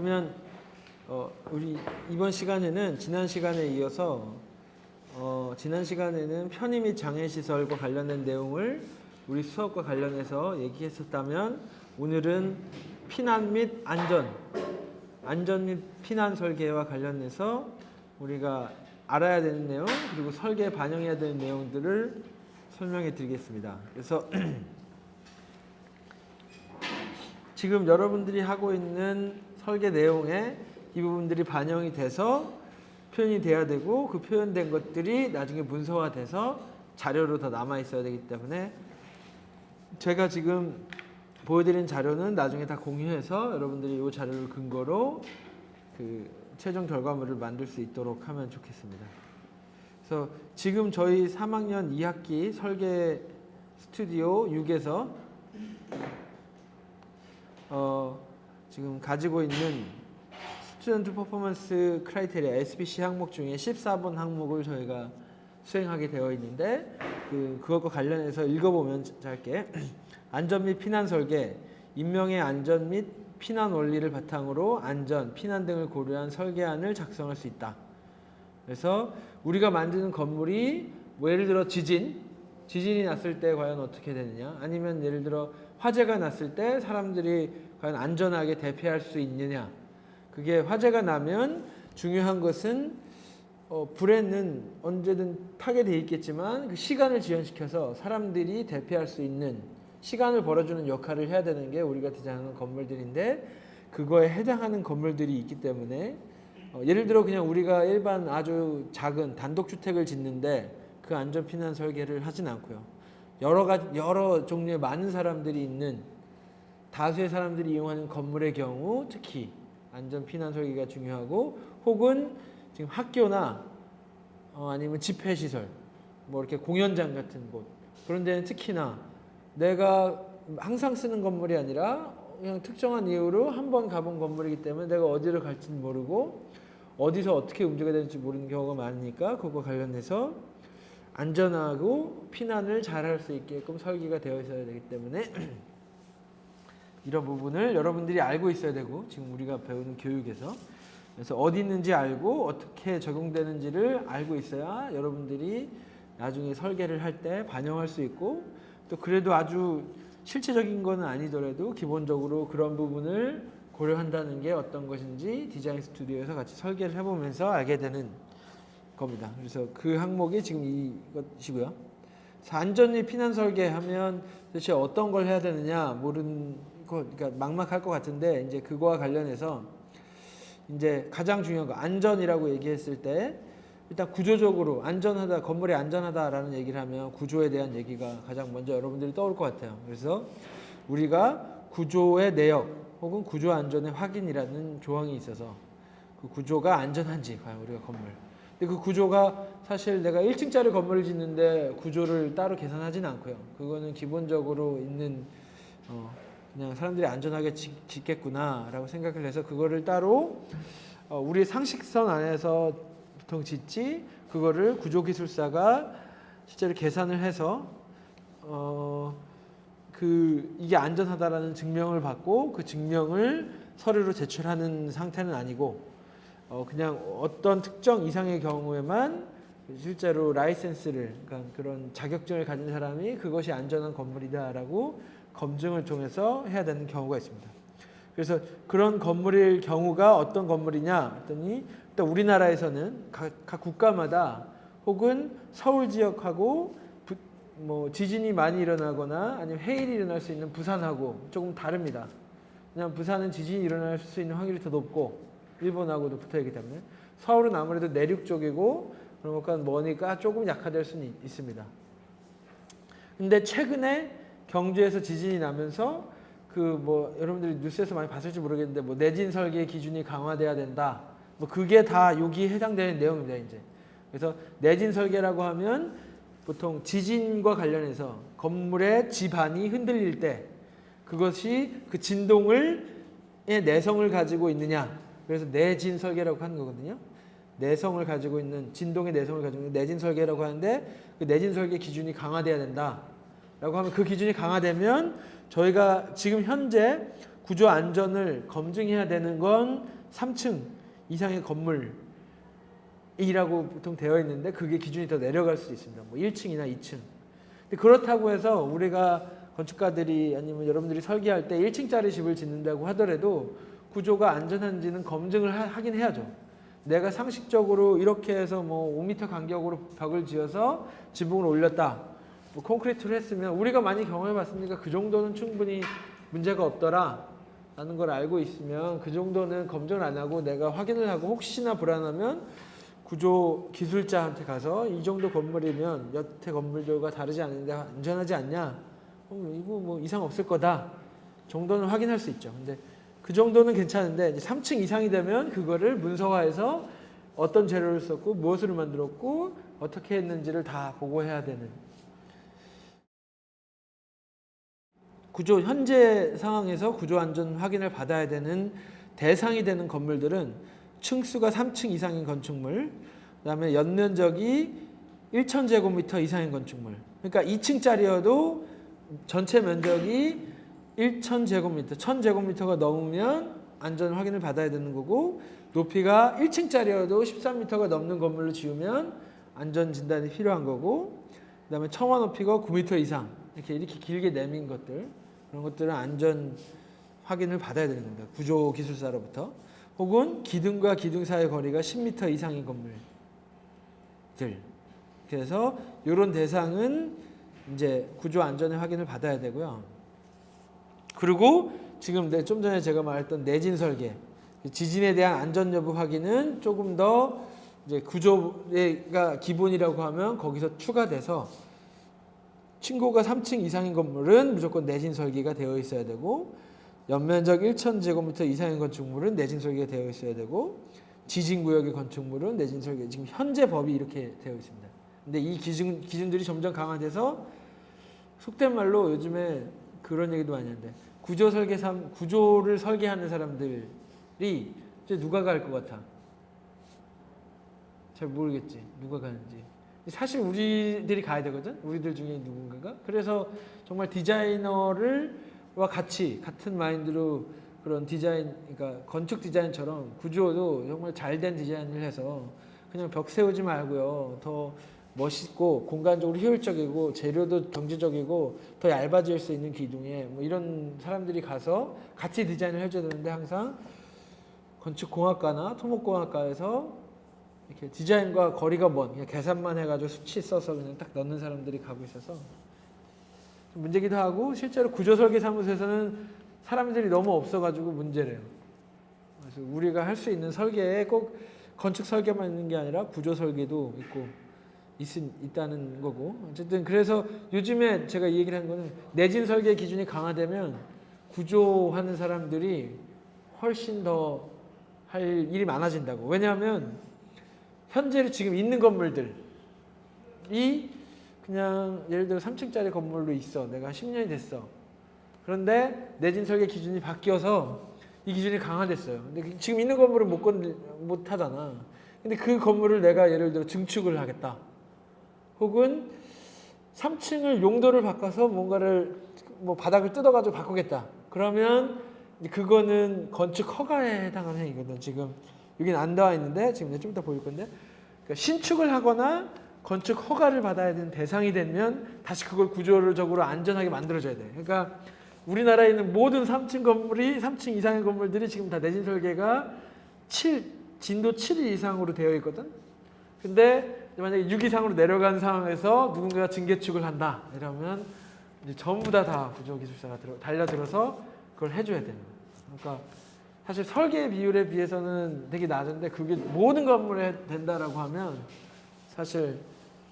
그러면 우리 이번 시간에는 지난 시간에 이어서 지난 시간에는 편의 및 장애 시설과 관련된 내용을 우리 수업과 관련해서 얘기했었다면 오늘은 피난 및 안전 및 피난 설계와 관련해서 우리가 알아야 되는 내용 그리고 설계에 반영해야 되는 내용들을 설명해 드리겠습니다. 그래서 지금 여러분들이 하고 있는 설계 내용에 이 부분들이 반영이 돼서 표현이 돼야 되고 그 표현된 것들이 나중에 문서화돼서 자료로 더 남아 있어야 되기 때문에 제가 지금 보여드린 자료는 나중에 다 공유해서 여러분들이 이 자료를 근거로 그 최종 결과물을 만들 수 있도록 하면 좋겠습니다. 그래서 지금 저희 3학년 2학기 설계 스튜디오 6에서 지금 가지고 있는 스튜던트 퍼포먼스 크라이테리아 SPC 항목 중에 14번 항목을 저희가 수행하게 되어 있는데 그것과 관련해서 읽어보면 짧게 안전 및 피난 설계, 인명의 안전 및 피난 원리를 바탕으로 안전, 피난 등을 고려한 설계안을 작성할 수 있다. 그래서 우리가 만드는 건물이 뭐 예를 들어 지진이 났을 때 과연 어떻게 되느냐, 아니면 예를 들어 화재가 났을 때 사람들이 과연 안전하게 대피할 수 있느냐. 그게 화재가 나면 중요한 것은 불에는 언제든 타게 돼 있겠지만 그 시간을 지연시켜서 사람들이 대피할 수 있는 시간을 벌어주는 역할을 해야 되는 게 우리가 디자인하는 건물들인데 그거에 해당하는 건물들이 있기 때문에 예를 들어 그냥 우리가 일반 아주 작은 단독주택을 짓는데 그 안전피난 설계를 하진 않고요. 여러 종류의 많은 사람들이 있는 다수의 사람들이 이용하는 건물의 경우 특히 안전피난 설계가 중요하고 혹은 지금 학교나 아니면 집회시설 뭐 이렇게 공연장 같은 곳 그런 데는 특히나 내가 항상 쓰는 건물이 아니라 그냥 특정한 이유로 한 번 가본 건물이기 때문에 내가 어디를 갈지는 모르고 어디서 어떻게 움직여야 되는지 모르는 경우가 많으니까 그것과 관련해서 안전하고 피난을 잘할 수 있게끔 설계가 되어 있어야 되기 때문에 이런 부분을 여러분들이 알고 있어야 되고 지금 우리가 배우는 교육에서 그래서 어디 있는지 알고 어떻게 적용되는지를 알고 있어야 여러분들이 나중에 설계를 할 때 반영할 수 있고 또 그래도 아주 실체적인 거는 아니더라도 기본적으로 그런 부분을 고려한다는 게 어떤 것인지 디자인 스튜디오에서 같이 설계를 해보면서 알게 되는 겁니다. 그래서 그 항목이 지금 이것이고요. 안전 및 피난 설계하면 도대체 어떤 걸 해야 되느냐 모르는 거, 그러니까 막막할 것 같은데 이제 그거와 관련해서 이제 가장 중요한 거 안전이라고 얘기했을 때 일단 구조적으로 안전하다, 건물이 안전하다라는 얘기를 하면 구조에 대한 얘기가 가장 먼저 여러분들이 떠올 것 같아요. 그래서 우리가 구조의 내역 혹은 구조 안전의 확인이라는 조항이 있어서 그 구조가 안전한지 과연 우리가 건물. 근데 그 구조가 사실 내가 1층짜리 건물을 짓는데 구조를 따로 계산하진 않고요. 그거는 기본적으로 있는 그냥 사람들이 안전하게 짓겠구나라고 생각을 해서 그거를 따로 우리 상식선 안에서 보통 짓지 그거를 구조기술사가 실제로 계산을 해서 이게 안전하다라는 증명을 받고 그 증명을 서류로 제출하는 상태는 아니고 그냥 어떤 특정 이상의 경우에만 실제로 라이센스를 그러니까 그런 자격증을 가진 사람이 그것이 안전한 건물이다라고 검증을 통해서 해야 되는 경우가 있습니다. 그래서 그런 건물일 경우가 어떤 건물이냐 했더니 일단 우리나라에서는 각 국가마다 혹은 서울 지역하고 뭐 지진이 많이 일어나거나 아니면 해일이 일어날 수 있는 부산하고 조금 다릅니다. 그냥 부산은 지진이 일어날 수 있는 확률이 더 높고 일본하고도 붙어있기 때문에 서울은 아무래도 내륙 쪽이고 그러니까 머니까 조금 약화될 수는 있습니다. 근데 최근에 경주에서 지진이 나면서 뭐 여러분들이 뉴스에서 많이 봤을지 모르겠는데 뭐 내진 설계 기준이 강화돼야 된다. 뭐 그게 다 여기에 해당되는 내용입니다, 이제. 그래서 내진 설계라고 하면 보통 지진과 관련해서 건물의 지반이 흔들릴 때 그것이 그 진동의 내성을 가지고 있느냐. 그래서 내진 설계라고 하는 거거든요. 내성을 가지고 있는 진동의 내성을 가지고 있는 내진 설계라고 하는데 그 내진 설계 기준이 강화돼야 된다. 라고 하면 그 기준이 강화되면 저희가 지금 현재 구조 안전을 검증해야 되는 건 3층 이상의 건물이라고 보통 되어 있는데 그게 기준이 더 내려갈 수 있습니다. 뭐 1층이나 2층. 근데 그렇다고 해서 우리가 건축가들이 아니면 여러분들이 설계할 때 1층짜리 집을 짓는다고 하더라도 구조가 안전한지는 검증을 하긴 해야죠. 내가 상식적으로 이렇게 해서 뭐 5m 간격으로 벽을 지어서 지붕을 올렸다. 뭐 콘크리트를 했으면 우리가 많이 경험해 봤으니까 그 정도는 충분히 문제가 없더라 라는 걸 알고 있으면 그 정도는 검증을 안 하고 내가 확인을 하고 혹시나 불안하면 구조 기술자한테 가서 이 정도 건물이면 여태 건물들과 다르지 않은데 안전하지 않냐? 이거 뭐 이상 없을 거다 정도는 확인할 수 있죠. 근데 그 정도는 괜찮은데 이제 3층 이상이 되면 그거를 문서화해서 어떤 재료를 썼고 무엇으로 만들었고 어떻게 했는지를 다 보고해야 되는 구조 현재 상황에서 구조 안전 확인을 받아야 되는 대상이 되는 건물들은 층수가 3층 이상인 건축물, 그다음에 연면적이 1,000제곱미터 이상인 건축물. 그러니까 2층짜리여도 전체 면적이 1,000제곱미터, 1,000제곱미터가 넘으면 안전 확인을 받아야 되는 거고 높이가 1층짜리여도 13m가 넘는 건물을 지으면 안전 진단이 필요한 거고 그다음에 청와 높이가 9m 이상 이렇게 길게 내민 것들 그런 것들은 안전 확인을 받아야 되는 겁니다. 구조 기술사로부터 혹은 기둥과 기둥 사이의 거리가 10m 이상인 건물들 그래서 이런 대상은 이제 구조 안전의 확인을 받아야 되고요. 그리고 지금 좀 전에 제가 말했던 내진 설계, 지진에 대한 안전 여부 확인은 조금 더 이제 구조가 기본이라고 하면 거기서 추가돼서 층고가 3층 이상인 건물은 무조건 내진 설계가 되어 있어야 되고 연면적 1,000제곱미터 이상인 건축물은 내진 설계가 되어 있어야 되고 지진구역의 건축물은 내진 설계 지금 현재 법이 이렇게 되어 있습니다. 근데 이 기준들이 점점 강화돼서 속된 말로 요즘에 그런 얘기도 많이 하는데 구조를 설계하는 사람들이 이제 누가 갈 것 같아? 잘 모르겠지. 누가 가는지. 사실 우리들이 가야 되거든. 우리들 중에 누군가가. 그래서 정말 디자이너와 같은 마인드로 그런 디자인, 그러니까 건축 디자인처럼 구조도 정말 잘된 디자인을 해서 그냥 벽 세우지 말고요. 더 멋있고 공간적으로 효율적이고 재료도 경제적이고 더 얇아질 수 있는 기둥에 뭐 이런 사람들이 가서 같이 디자인을 해줘야 되는데 항상 건축공학과나 토목공학과에서 이렇게 디자인과 거리가 먼 그냥 계산만 해가지고 수치 써서 그냥 딱 넣는 사람들이 가고 있어서 좀 문제기도 하고 실제로 구조설계사무소에서는 사람들이 너무 없어가지고 문제래요. 그래서 우리가 할 수 있는 설계에 꼭 건축 설계만 있는 게 아니라 구조 설계도 있고 있다는 거고 어쨌든 그래서 요즘에 제가 이 얘기를 한 거는 내진 설계 기준이 강화되면 구조하는 사람들이 훨씬 더 할 일이 많아진다고. 왜냐하면 현재 지금 있는 건물들이 그냥 예를 들어 3층짜리 건물로 있어. 내가 10년이 됐어. 그런데 내진 설계 기준이 바뀌어서 이 기준이 강화됐어요. 근데 지금 있는 건물은 못 하잖아. 근데 그 건물을 내가 예를 들어 증축을 하겠다. 혹은 3층을 용도를 바꿔서 뭔가를 뭐 바닥을 뜯어가지고 바꾸겠다. 그러면 그거는 건축 허가에 해당하는 행위거든. 지금 여기는 안 나와 있는데 지금 좀 이따 보일 건데 그러니까 신축을 하거나 건축 허가를 받아야 되는 대상이 되면 다시 그걸 구조적으로 안전하게 만들어줘야 돼. 그러니까 우리나라에 있는 모든 3층 이상의 건물들이 지금 다 내진 설계가 진도 7 이상으로 되어 있거든. 근데 만약에 6 이상으로 내려간 상황에서 누군가가 증개축을 한다 이러면 이제 전부 다 구조기술사가 달려들어서 그걸 해줘야 되는 거예요. 그러니까 사실 설계 비율에 비해서는 되게 낮은데 그게 모든 건물에 된다라고 하면 사실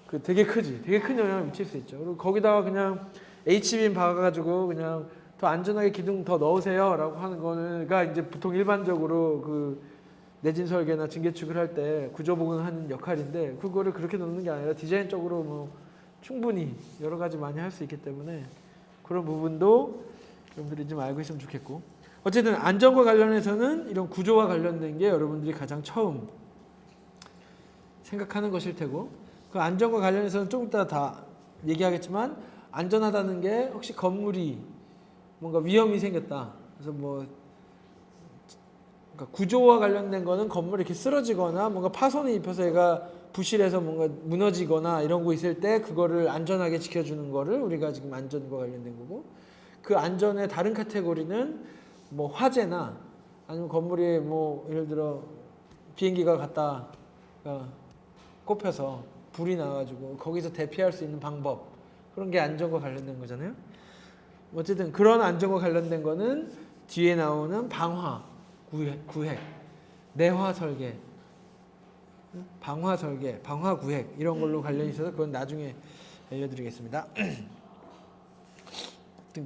그 되게 크지. 되게 큰 영향을 미칠 수 있죠. 그리고 거기다가 그냥 H빔 박아가지고 그냥 더 안전하게 기둥 더 넣으세요라고 하는 거가 이제 보통 일반적으로 그 내진 설계나 증개축을 할 때 구조보강하는 역할인데 그거를 그렇게 넣는 게 아니라 디자인적으로 뭐 충분히 여러 가지 많이 할 수 있기 때문에 그런 부분도 여러분들이 좀 알고 있으면 좋겠고 어쨌든 안전과 관련해서는 이런 구조와 관련된 게 여러분들이 가장 처음 생각하는 것일 테고 그 안전과 관련해서는 좀 이따 다 얘기하겠지만 안전하다는 게 혹시 건물이 뭔가 위험이 생겼다 그래서 뭐 그러니까 구조와 관련된 거는 건물이 이렇게 쓰러지거나 뭔가 파손이 입혀서 얘가 부실해서 뭔가 무너지거나 이런 거 있을 때 그거를 안전하게 지켜주는 거를 우리가 지금 안전과 관련된 거고, 그 안전의 다른 카테고리는 뭐 화재나 아니면 건물이 뭐 예를 들어 비행기가 갔다 꼽혀서 불이 나가지고 거기서 대피할 수 있는 방법, 그런 게 안전과 관련된 거잖아요. 어쨌든 그런 안전과 관련된 거는 뒤에 나오는 방화, 구획, 내화 설계, 방화 설계, 방화 구획 이런 걸로 관련이 있어서 그건 나중에 알려드리겠습니다.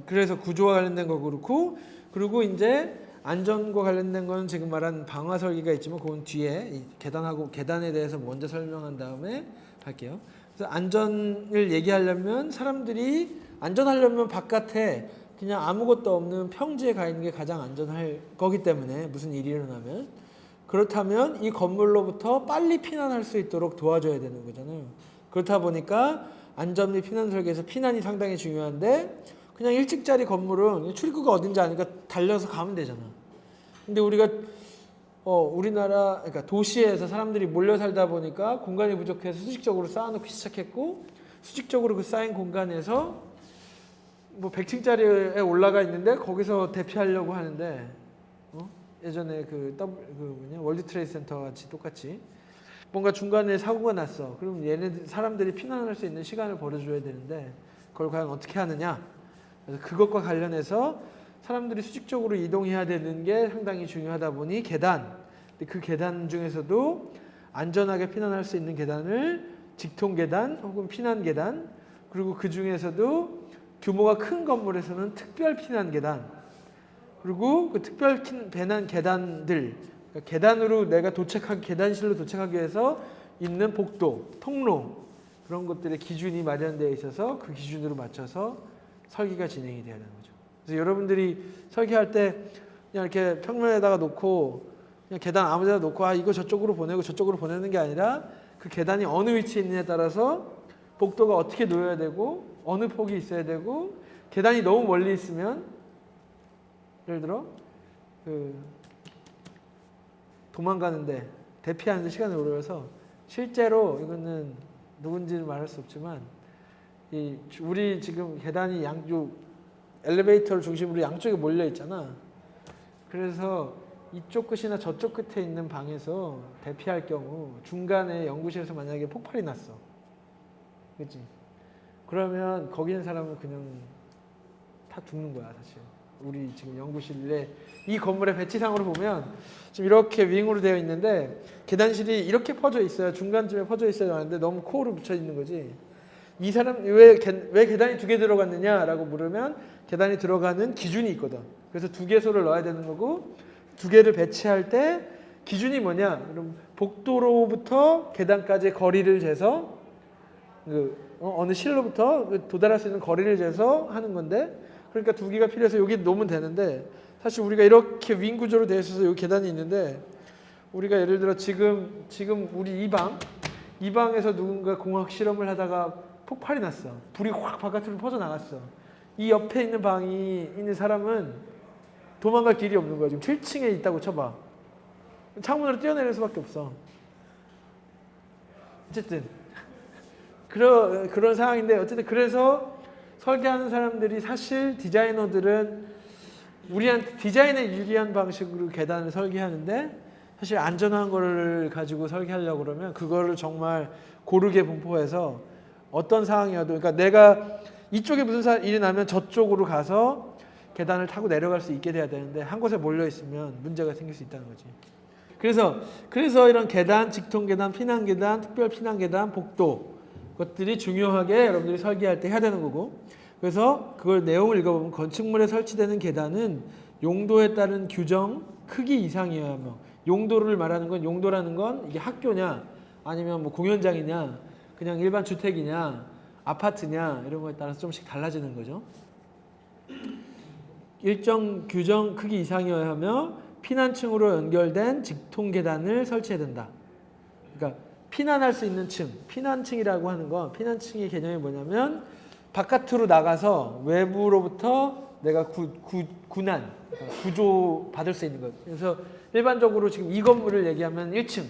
그래서 구조와 관련된 거 그렇고, 그리고 이제 안전과 관련된 거는 지금 말한 방화 설계가 있지만 그건 뒤에 계단하고 계단에 대해서 먼저 설명한 다음에 할게요. 그래서 안전을 얘기하려면 사람들이 안전하려면 바깥에 그냥 아무것도 없는 평지에 가 있는 게 가장 안전할 거기 때문에 무슨 일이 일어나면, 그렇다면 이 건물로부터 빨리 피난할 수 있도록 도와줘야 되는 거잖아요. 그렇다 보니까 안전 및 피난 설계에서 피난이 상당히 중요한데, 그냥 1층짜리 건물은 출구가 어딘지 아니까 달려서 가면 되잖아. 근데 우리가 우리나라 그러니까 도시에서 사람들이 몰려 살다 보니까 공간이 부족해서 수직적으로 쌓아놓기 시작했고, 수직적으로 그 쌓인 공간에서 뭐 100층짜리에 올라가 있는데 거기서 대피하려고 하는데 예전에 월드 트레이드 센터 같이 똑같이 뭔가 중간에 사고가 났어. 그럼 얘네들 사람들이 피난할 수 있는 시간을 벌어줘야 되는데 그걸 과연 어떻게 하느냐? 그래서 그것과 관련해서 사람들이 수직적으로 이동해야 되는 게 상당히 중요하다 보니 계단, 그 계단 중에서도 안전하게 피난할 수 있는 계단을 직통 계단 혹은 피난 계단, 그리고 그 중에서도 규모가 큰 건물에서는 특별 피난 계단, 그리고 그 특별 피난 계단들, 그러니까 계단으로 내가 계단실로 도착하기 위해서 있는 복도, 통로, 그런 것들의 기준이 마련되어 있어서 그 기준으로 맞춰서 설계가 진행이 돼야 되는 거죠. 그래서 여러분들이 설계할 때 그냥 이렇게 평면에다가 놓고 그냥 계단 아무 데나 놓고 이거 저쪽으로 보내고 저쪽으로 보내는 게 아니라 그 계단이 어느 위치에 있느냐에 따라서 복도가 어떻게 놓여야 되고 어느 폭이 있어야 되고, 계단이 너무 멀리 있으면 예를 들어 도망가는데 대피하는데 시간이 오래 걸려서, 실제로 이거는 누군지는 말할 수 없지만 우리 지금 계단이 양쪽 엘리베이터를 중심으로 양쪽에 몰려 있잖아. 그래서 이쪽 끝이나 저쪽 끝에 있는 방에서 대피할 경우 중간에 연구실에서 만약에 폭발이 났어, 그렇지? 그러면 거기 있는 사람은 그냥 다 죽는 거야 사실. 우리 지금 연구실에 이 건물의 배치상으로 보면 지금 이렇게 윙으로 되어 있는데 계단실이 이렇게 퍼져 있어요. 중간쯤에 퍼져 있어야 하는데 너무 코어로 붙여 있는 거지. 이 사람 왜 계단이 2개 들어갔느냐라고 물으면 계단이 들어가는 기준이 있거든. 그래서 2개소를 넣어야 되는 거고, 2개를 배치할 때 기준이 뭐냐? 그럼 복도로부터 계단까지의 거리를 재서 어느 실로부터 도달할 수 있는 거리를 재서 하는 건데, 그러니까 2개가 필요해서 여기 놓으면 되는데, 사실 우리가 이렇게 윙 구조로 되어 있어서 여기 계단이 있는데, 우리가 예를 들어 지금 우리 이 방에서 누군가 공학 실험을 하다가 폭발이 났어. 불이 확 바깥으로 퍼져나갔어. 이 옆에 있는 방이 있는 사람은 도망갈 길이 없는 거야. 지금 7층에 있다고 쳐봐. 창문으로 뛰어내릴 수밖에 없어. 어쨌든 그런 상황인데, 어쨌든 그래서 설계하는 사람들이, 사실 디자이너들은 우리한테 디자인에 유리한 방식으로 계단을 설계하는데, 사실 안전한 거를 가지고 설계하려고 그러면 그거를 정말 고르게 분포해서 어떤 상황이어도, 그러니까 내가 이쪽에 무슨 일이 나면 저쪽으로 가서 계단을 타고 내려갈 수 있게 돼야 되는데 한 곳에 몰려 있으면 문제가 생길 수 있다는 거지. 그래서 이런 계단, 직통 계단, 피난 계단, 특별 피난 계단, 복도, 것들이 중요하게 여러분들이 설계할 때 해야 되는 거고, 그래서 그걸 내용을 읽어보면 건축물에 설치되는 계단은 용도에 따른 규정 크기 이상이어야 하며, 용도를 말하는 건, 용도라는 건 이게 학교냐 아니면 뭐 공연장이냐 그냥 일반 주택이냐 아파트냐 이런 거에 따라서 조금씩 달라지는 거죠. 일정 규정 크기 이상이어야 하며 피난층으로 연결된 직통 계단을 설치해야 된다. 그러니까 피난할 수 있는 층, 피난층이라고 하는 건, 피난층의 개념이 뭐냐면 바깥으로 나가서 외부로부터 내가 군한 구조 받을 수 있는 것. 그래서 일반적으로 지금 이 건물을 얘기하면 1층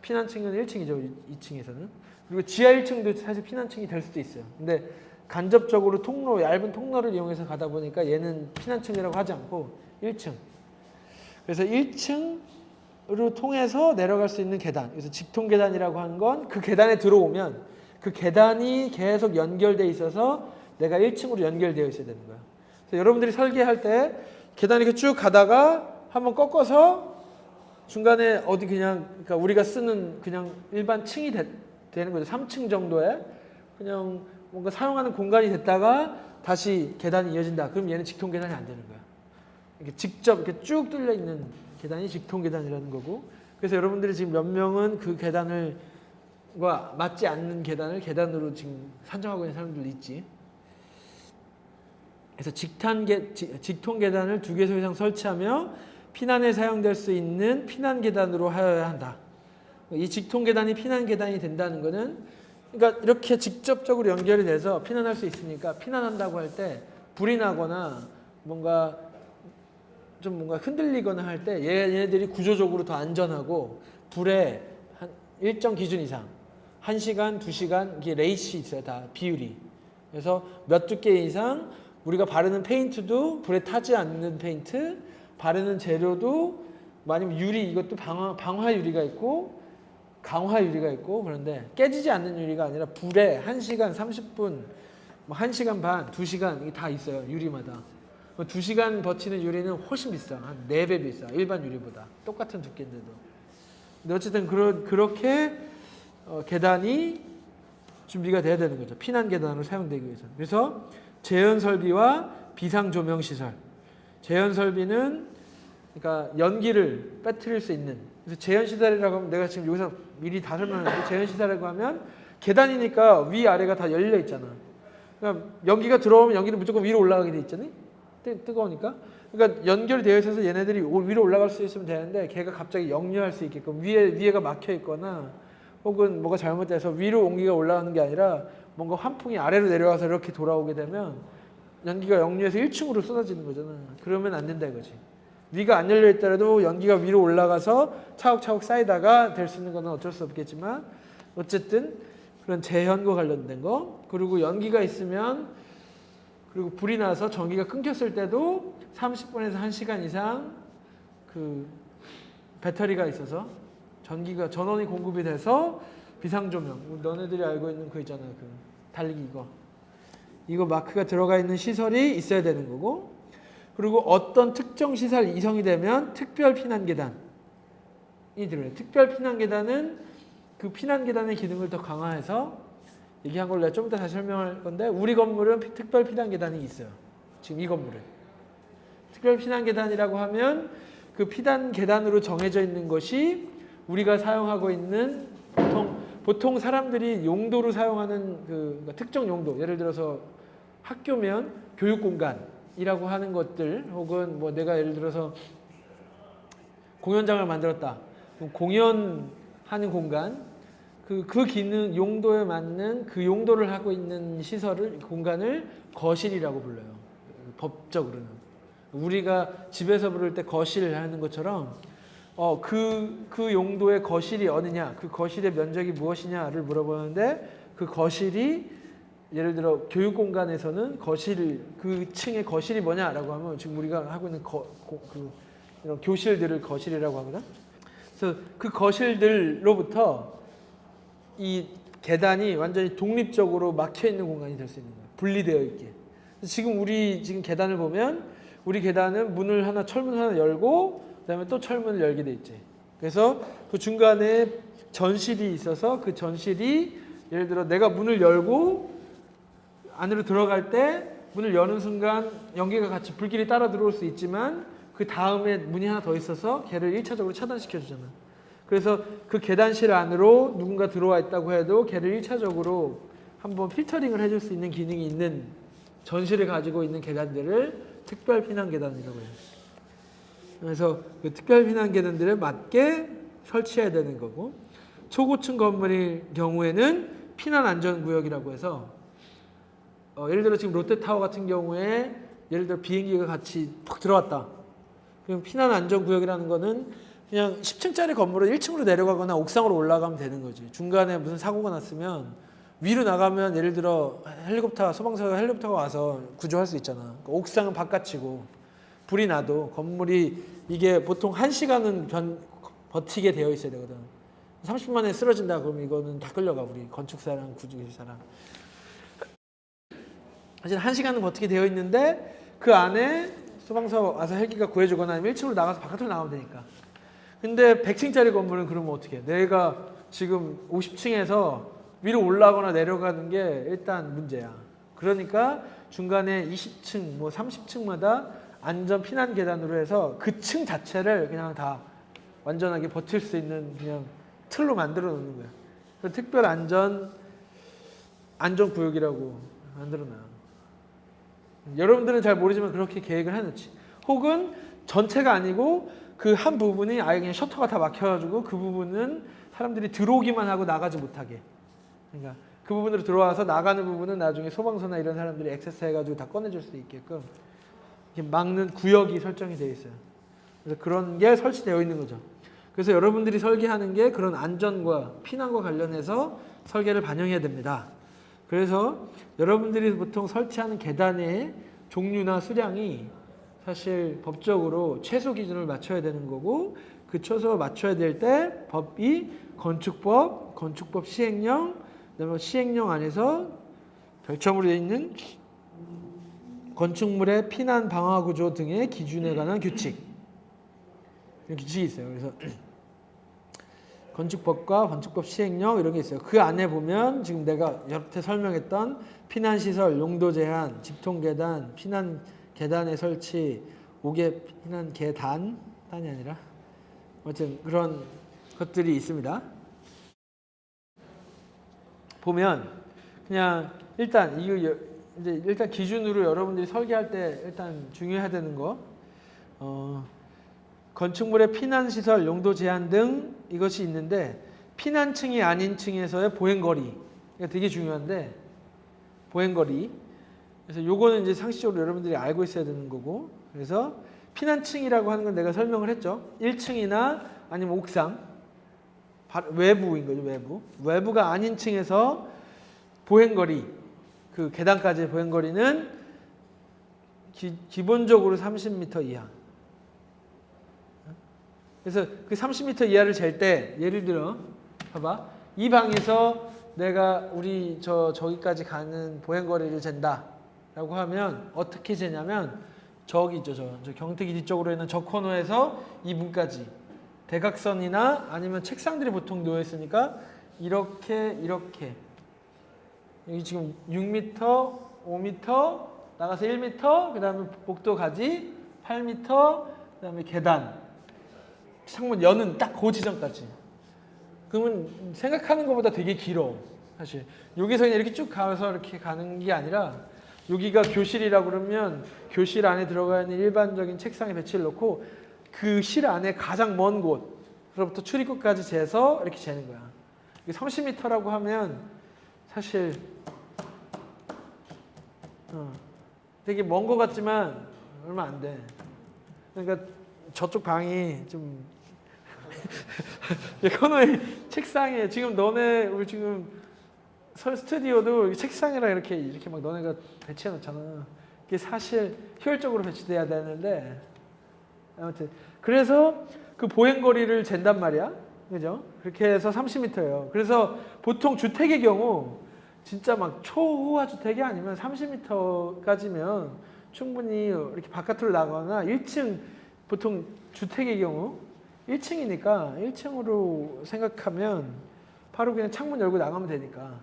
피난층은 1층이죠. 2층에서는. 그리고 지하 1층도 사실 피난층이 될 수도 있어요. 근데 간접적으로 얇은 통로를 이용해서 가다 보니까 얘는 피난층이라고 하지 않고 1층. 그래서 1층으로 통해서 내려갈 수 있는 계단. 그래서 직통 계단이라고 하는 건 그 계단에 들어오면 그 계단이 계속 연결돼 있어서 내가 1층으로 연결되어 있어야 되는 거야. 그래서 여러분들이 설계할 때 계단 이렇게 쭉 가다가 한번 꺾어서 중간에 어디 그러니까 우리가 쓰는 그냥 일반 층이 되는 거죠. 3층 정도에 그냥 뭔가 사용하는 공간이 됐다가 다시 계단이 이어진다. 그럼 얘는 직통 계단이 안 되는 거야. 이렇게 직접 이렇게 쭉 뚫려 있는 계단이 직통 계단이라는 거고. 그래서 여러분들이 지금 몇 명은 그 계단과 맞지 않는 계단을 계단으로 지금 산정하고 있는 사람들도 있지. 그래서 직통 계단을 2개소 이상 설치하며 피난에 사용될 수 있는 피난 계단으로 하여야 한다. 이 직통 계단이 피난 계단이 된다는 것은 그러니까 이렇게 직접적으로 연결이 돼서 피난할 수 있으니까 피난한다고 할 때 불이 나거나 뭔가 흔들리거나 할 때 얘네들이 구조적으로 더 안전하고 불에 한 일정 기준 이상 1시간, 2시간 이게 레이시 있어요. 다 비율이. 그래서 몇 두께 이상 우리가 바르는 페인트도 불에 타지 않는 페인트, 바르는 재료도 아니면 유리 이것도 방화 유리가 있고 강화 유리가 있고 그런데 깨지지 않는 유리가 아니라 불에 1시간 30분, 1시간 반, 2시간 이게 다 있어요. 유리마다. 2시간 버티는 유리는 훨씬 비싸. 한 4배 비싸. 일반 유리보다. 똑같은 두께인데도. 근데 어쨌든 그렇게 계단이 준비가 돼야 되는 거죠. 피난 계단으로 사용되기 위해서. 그래서 재현 설비와 비상 조명 시설. 재현 설비는 그러니까 연기를 빼뜨릴 수 있는. 그래서 재현 시설이라고 하면 내가 지금 여기서 미리 다 설명하는데 재현 시설이라고 하면 계단이니까 위 아래가 다 열려 있잖아. 그러니까 연기가 들어오면 연기는 무조건 위로 올라가게 돼 있잖아요. 뜨거우니까. 그러니까 연결되어 있어서 얘네들이 위로 올라갈 수 있으면 되는데 걔가 갑자기 역류할 수 있게끔 위에가 막혀 있거나 혹은 뭐가 잘못돼서 위로 온기가 올라가는 게 아니라 뭔가 환풍이 아래로 내려와서 이렇게 돌아오게 되면 연기가 역류해서 1층으로 쏟아지는 거잖아. 그러면 안 된다 이거지. 위가 안 열려 있더라도 연기가 위로 올라가서 차곡차곡 쌓이다가 될 수 있는 건 어쩔 수 없겠지만 어쨌든 그런 재현과 관련된 거. 그리고 연기가 있으면 그리고 불이 나서 전기가 끊겼을 때도 30분에서 1시간 이상 그 배터리가 있어서 전원이 공급이 돼서 비상조명. 너네들이 알고 있는 그 있잖아. 그 달리기 이거 마크가 들어가 있는 시설이 있어야 되는 거고. 그리고 어떤 특정 시설 이성이 되면 특별 피난 계단이 들어요. 특별 피난 계단은 그 피난 계단의 기능을 더 강화해서 얘기한 걸 내가 좀 이따 다시 설명할 건데 우리 건물은 특별 피난 계단이 있어요. 지금 이 건물은. 특별 피난 계단이라고 하면 그 피난 계단으로 정해져 있는 것이 우리가 사용하고 있는 보통 사람들이 용도로 사용하는 그러니까 특정 용도. 예를 들어서 학교면 교육공간이라고 하는 것들 혹은 뭐 내가 예를 들어서 공연장을 만들었다. 공연하는 공간 그 기능 용도에 맞는 그 용도를 하고 있는 공간을 거실이라고 불러요. 법적으로는. 우리가 집에서 부를 때 거실 하는 것처럼 그 용도의 거실이 어느냐, 그 거실의 면적이 무엇이냐를 물어보는데 그 거실이 예를 들어 교육 공간에서는 그 층의 거실이 뭐냐라고 하면 지금 우리가 하고 있는 이런 교실들을 거실이라고 하거든. 그래서 그 거실들로부터 이 계단이 완전히 독립적으로 막혀 있는 공간이 될 수 있는 거예요. 분리되어 있게. 지금 계단을 보면 우리 계단은 철문 하나 열고 그다음에 또 철문을 열게 돼 있지. 그래서 그 중간에 전실이 있어서 그 전실이 예를 들어 내가 문을 열고 안으로 들어갈 때 문을 여는 순간 연기가 같이 불길이 따라 들어올 수 있지만 그 다음에 문이 하나 더 있어서 걔를 1차적으로 차단시켜 주잖아. 그래서 그 계단실 안으로 누군가 들어와 있다고 해도 걔를 1차적으로 한번 필터링을 해줄 수 있는 기능이 있는 전실을 가지고 있는 계단들을 특별 피난 계단이라고 해요. 그래서 그 특별 피난 계단들에 맞게 설치해야 되는 거고 초고층 건물의 경우에는 피난 안전 구역이라고 해서 예를 들어 지금 롯데타워 같은 경우에 예를 들어 비행기가 같이 푹 들어왔다. 그럼 피난 안전 구역이라는 거는 그냥 10층짜리 건물을 1층으로 내려가거나 옥상으로 올라가면 되는 거지. 중간에 무슨 사고가 났으면 위로 나가면 예를 들어 헬리콥터, 소방서가 헬리콥터가 와서 구조할 수 있잖아. 그러니까 옥상은 바깥이고 불이 나도 건물이 이게 보통 1시간은 버티게 되어 있어야 되거든. 30분 만에 쓰러진다 그러면 이거는 다 끌려가. 우리 건축사랑 구조사랑. 사실 1시간은 버티게 되어 있는데 그 안에 소방서 와서 헬기가 구해주거나 아니면 1층으로 나가서 바깥으로 나가면 되니까. 근데 100층짜리 건물은 그러면 어떻게 해? 내가 지금 50층에서 위로 올라가거나 내려가는 게 일단 문제야. 그러니까 중간에 20층, 뭐 30층마다 안전 피난 계단으로 해서 그 층 자체를 그냥 다 완전하게 버틸 수 있는 그냥 틀로 만들어 놓는 거야. 그래서 특별 안전 구역이라고 만들어 놔. 여러분들은 잘 모르지만 그렇게 계획을 해놓지. 혹은 전체가 아니고 그 한 부분이 아예 그냥 셔터가 다 막혀가지고 그 부분은 사람들이 들어오기만 하고 나가지 못하게. 그러니까 그 부분으로 들어와서 나가는 부분은 나중에 소방서나 이런 사람들이 액세스 해가지고 다 꺼내줄 수 있게끔 이렇게 막는 구역이 설정이 되어 있어요. 그래서 그런 게 설치되어 있는 거죠. 그래서 여러분들이 설계하는 게 그런 안전과 피난과 관련해서 설계를 반영해야 됩니다. 그래서 여러분들이 보통 설치하는 계단의 종류나 수량이 사실 법적으로 최소 기준을 맞춰야 되는 거고 그 최소 맞춰야 될 때 법이 건축법, 건축법 시행령, 그다음에 시행령 안에서 별첨으로 되어 있는 건축물의 피난 방화 구조 등의 기준에 관한 규칙. 이런 규칙이 있어요. 그래서 건축법과 건축법 시행령 이런 게 있어요. 그 안에 보면 지금 내가 옆에 설명했던 피난시설, 용도 제한, 직통계단, 피난 계단의 설치, 5개 피난 계단이 아니라 어쨌든 그런 것들이 있습니다. 보면 그냥 일단 이거 이제 일단 기준으로 여러분들이 설계할 때 일단 중요해야 되는 거 건축물의 피난시설, 용도 제한 등 이것이 있는데 피난층이 아닌 층에서의 보행거리가 되게 중요한데 보행거리 그래서 요거는 이제 상식적으로 여러분들이 알고 있어야 되는 거고 그래서 피난층이라고 하는 건 내가 설명을 했죠. 1층이나 아니면 옥상 외부인 거죠. 외부가 아닌 층에서 보행거리 그 계단까지의 보행거리는 기본적으로 30m 이하. 그래서 그 30m 이하를 잴 때 예를 들어 봐봐 이 방에서 내가 우리 저기까지 가는 보행거리를 잰다 라고 하면 어떻게 재냐면 저기 있죠 저 경특이 뒤쪽으로 있는 저 코너에서 이 문까지 대각선이나 아니면 책상들이 보통 놓여 있으니까 이렇게 여기 지금 6m, 5m 나가서 1m 그 다음에 복도 가지 8m 그 다음에 계단 창문 여는 딱 그 지점까지. 그러면 생각하는 것보다 되게 길어. 사실 여기서 그냥 이렇게 쭉 가서 이렇게 가는 게 아니라 여기가 교실이라고 그러면 교실 안에 들어가 있는 일반적인 책상에 배치를 놓고 그 실 안에 가장 먼 곳으로부터 출입구까지 재서 이렇게 재는 거야. 30m라고 하면 사실 되게 먼 것 같지만 얼마 안 돼. 그러니까 저쪽 방이 좀 코너에 책상에 지금 너네 우리 지금 스튜디오도 책상이랑 이렇게 막 너네가 배치해 놓잖아. 이게 사실 효율적으로 배치돼야 되는데 아무튼 그래서 그 보행거리를 잰단 말이야. 그죠? 그렇게 해서 30m예요. 그래서 보통 주택의 경우 진짜 막 초호화 주택이 아니면 30m까지면 충분히 이렇게 바깥으로 나가거나 1층 보통 주택의 경우 1층이니까 1층으로 생각하면 바로 그냥 창문 열고 나가면 되니까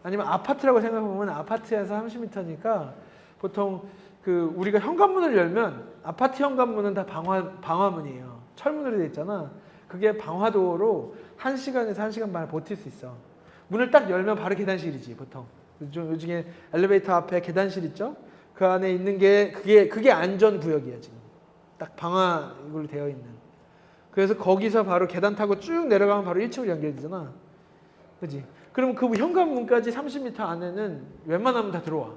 아니면 아파트라고 생각해보면 아파트에서 30m니까 보통 그 우리가 현관문을 열면 아파트 현관문은 다 방화문이에요. 철문으로 되어 있잖아. 그게 방화도로 1시간에서 1시간 반을 버틸 수 있어. 문을 딱 열면 바로 계단실이지 보통. 요즘에 엘리베이터 앞에 계단실 있죠? 그 안에 있는 게 그게 안전구역이야 지금. 딱 방화로 되어 있는. 그래서 거기서 바로 계단 타고 쭉 내려가면 바로 1층으로 연결되잖아. 그지? 그럼 그 현관문까지 30m 안에는 웬만하면 다 들어와.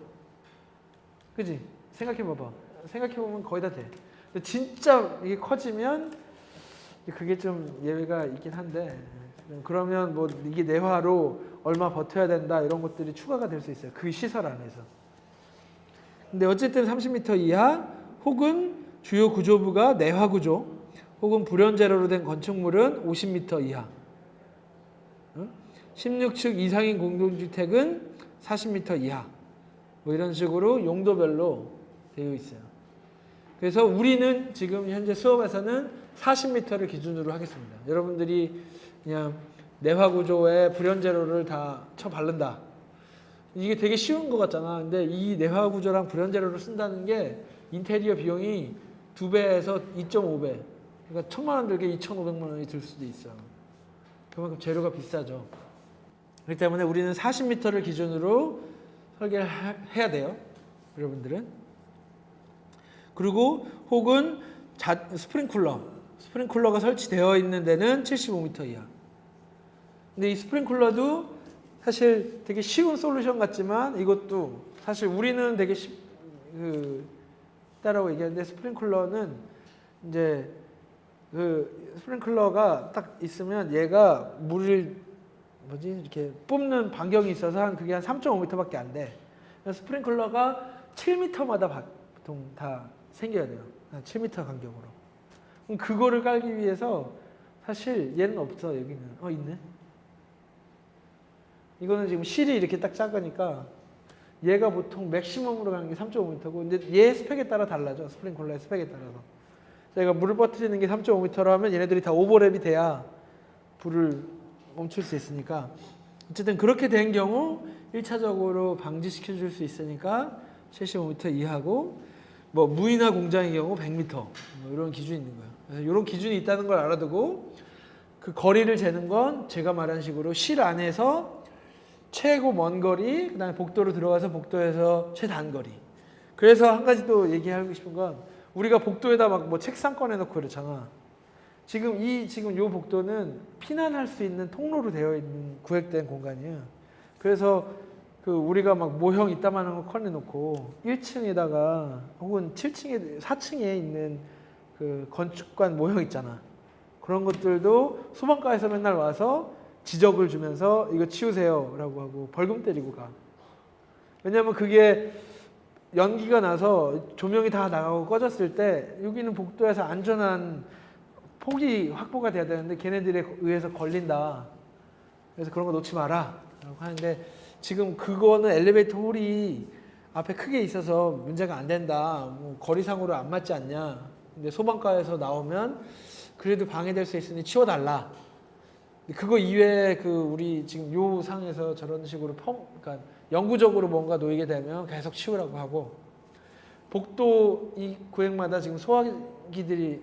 그지? 생각해봐봐. 생각해보면 거의 다 돼. 근데 진짜 이게 커지면 그게 좀 예외가 있긴 한데 그러면 뭐 이게 내화로 얼마 버텨야 된다 이런 것들이 추가가 될 수 있어요. 그 시설 안에서. 근데 어쨌든 30m 이하 혹은 주요 구조부가 내화 구조 혹은 불연제로로 된 건축물은 50m 이하 16층 이상인 공동주택은 40m 이하 뭐 이런 식으로 용도별로 되어 있어요. 그래서 우리는 지금 현재 수업에서는 40m를 기준으로 하겠습니다. 여러분들이 그냥 내화 구조에 불연제로를 다 쳐 바른다. 이게 되게 쉬운 것 같잖아. 근데 이 내화 구조랑 불연제로를 쓴다는 게 인테리어 비용이 2배에서 2.5배. 그러니까 1,000만 원 들게 2,500만 원이 들 수도 있어. 그만큼 재료가 비싸죠. 그렇기 때문에 우리는 40m를 기준으로 설계를 해야 돼요. 여러분들은. 그리고 혹은 스프링쿨러가 설치되어 있는 데는 75m 이하. 근데 이 스프링쿨러도 사실 되게 쉬운 솔루션 같지만 이것도 사실 우리는 되게 쉽다라고 얘기하는데 스프링쿨러는 이제 그 스프링클러가 딱 있으면 얘가 물을 이렇게 뿜는 반경이 있어서 그게 한 3.5m밖에 안 돼. 스프링클러가 7m마다 보통 다 생겨야 돼요. 한 7m 간격으로. 그럼 그거를 깔기 위해서 사실 얘는 없어. 여기는 있네. 이거는 지금 실이 이렇게 딱 작으니까 얘가 보통 맥시멈으로 가는 게 3.5m고 근데 얘 스펙에 따라 달라져. 스프링클러의 스펙에 따라서. 제가 물을 퍼뜨리는 게 3.5m로 하면 얘네들이 다 오버랩이 돼야 불을 멈출 수 있으니까 어쨌든 그렇게 된 경우 1차적으로 방지시켜 줄 수 있으니까 75m 이하고 뭐 무인화 공장의 경우 100m 뭐 이런 기준이 있는 거예요. 그래서 이런 기준이 있다는 걸 알아두고 그 거리를 재는 건 제가 말한 식으로 실 안에서 최고 먼 거리, 그다음에 복도로 들어가서 복도에서 최단거리. 그래서 한 가지 또 얘기하고 싶은 건 우리가 복도에다 막 뭐 책상 꺼내놓고 그러잖아. 지금 요 복도는 피난할 수 있는 통로로 되어 있는 구획된 공간이에요. 그래서 그 우리가 막 모형 이따만한 거 꺼내놓고 1층에다가 혹은 4층에 있는 그 건축관 모형 있잖아. 그런 것들도 소방과에서 맨날 와서 지적을 주면서 이거 치우세요라고 하고 벌금 때리고 가. 왜냐면 그게 연기가 나서 조명이 다 나가고 꺼졌을 때 여기는 복도에서 안전한 폭이 확보가 돼야 되는데 걔네들에 의해서 걸린다. 그래서 그런 거 놓지 마라 라고 하는데 지금 그거는 엘리베이터 홀이 앞에 크게 있어서 문제가 안 된다. 뭐 거리상으로 안 맞지 않냐. 근데 소방과에서 나오면 그래도 방해될 수 있으니 치워달라. 그거 이외에 그 우리 지금 요 상에서 저런 식으로 그러니까 영구적으로 뭔가 놓이게 되면 계속 치우라고 하고 복도 이 구획마다 지금 소화기들이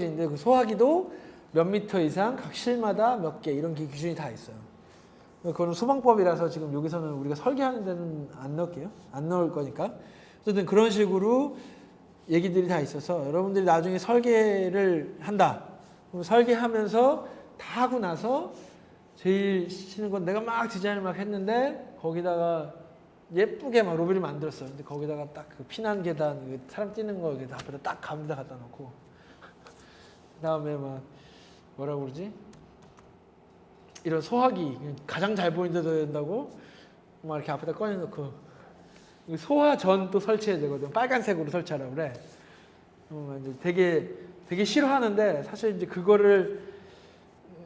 있는데 그 소화기도 몇 미터 이상 각 실마다 몇 개 이런 기준이 다 있어요. 그거는 소방법이라서 지금 여기서는 우리가 설계하는 데는 안 넣을게요. 안 넣을 거니까. 어쨌든 그런 식으로 얘기들이 다 있어서 여러분들이 나중에 설계를 한다. 그럼 설계하면서 다 하고 나서 제일 치는 건 내가 막 디자인을 막 했는데 거기다가 예쁘게 막 로비를 만들었어. 근데 거기다가 딱 그 피난 계단 사람 뛰는 거 앞에다 딱 가운데 갖다 놓고 그다음에 막 뭐라고 그러지? 이런 소화기 가장 잘 보이는 데도 된다고 막 이렇게 앞에다 꺼내놓고 소화전 또 설치해야 되거든. 빨간색으로 설치하라고 그래. 이제 되게 싫어하는데 사실 이제 그거를